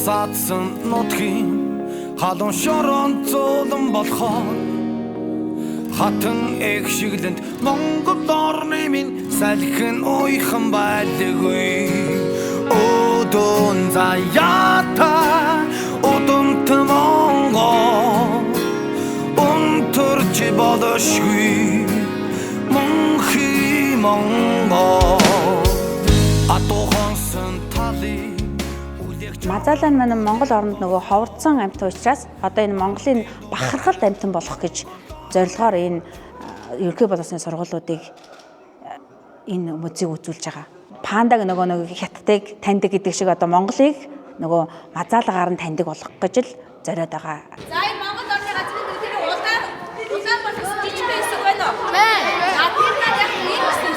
Саадсан нутгийн халуун шорон зулан болохоор хатан их шиглэнд Монгол орны минь салхин уйхан байлгүй Одон заяата одонт Монгол унтарч болошгүй Монхи Монгол атохонсон тали Мазаалан маань Монгол оронд нөгөө ховордсон амьтан учраас одоо энэ Монголын бахархалт амьтан болох гэж зорилгоор энэ ерөнхий боловсны сургуулиудыг энэ музейг үзүүлж байгаа. Пандаг нөгөө хятадыг таньдаг гэдэг шиг одоо Монголыг нөгөө мазаалагаар нь таньдаг болгох гэж л зориод байгаа. За энэ Монгол орны газрын тэр улаан болох жижиг байсан байна уу? За тэр яг ийм гэсэн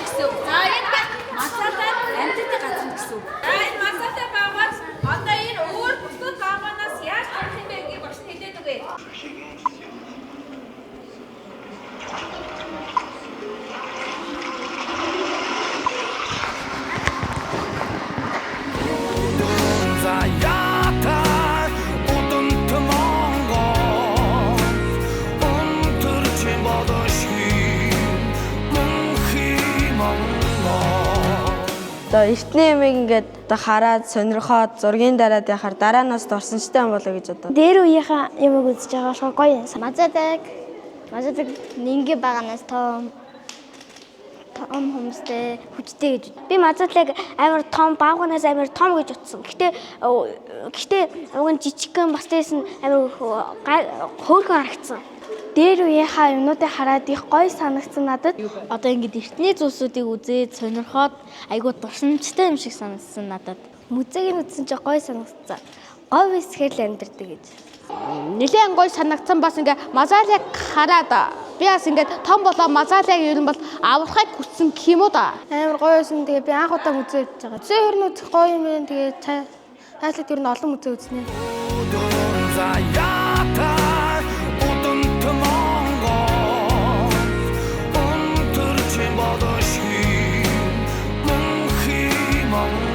гэсэн. За энэ мазаалан амьтны газар гэсэн. За энэ мазаалан байгаас одоо энэ өөр бусдад байгаас яаж болох юм бэ гэж багш хэлээд үгүй. Одоо эртний ямиг ингээд одоо хараад сонирхоод зургийн дараад яхаар дараа нас дурсамжтай юм болоо гэж одоо. Дээр үеийнхаа ямиг үзэж байгаа шууд гоё юм. Мазадаг нингэ баганаас том хүмүүстэй хүчтэй гэж. Би мазадлыг амар том бааганаас амар том гэж утсан. Гэхдээ уг нь жижигхэн бас дээс нь амар хөөрхөн харагдсан. Дээр үеийнхаа юмнуудыг хараад их гоё санагдсан надад. Одоо ингэж эртний зүйлсүүдийг үзээд сонирхоод айгуу дурсамжтай юм шиг санагдсан надад. Музейг нь үзсэн чинь гоё санагдсан. Говь эсгэл амьдэрдэг гэж. Нилээн гоё санагдсан бас ингээ мазаалыг хараад би бас ингээ том болоо мазаалыг ер нь бол аврахыг хүссэн гэх юм уу да. Амар гоё байсан. Тэгээ би анх удаа музей үзэж байгаа. Музей хөрнүүд гоё юм байна. Тэгээ цаашлаад ер нь олон музей үзнэ. Monk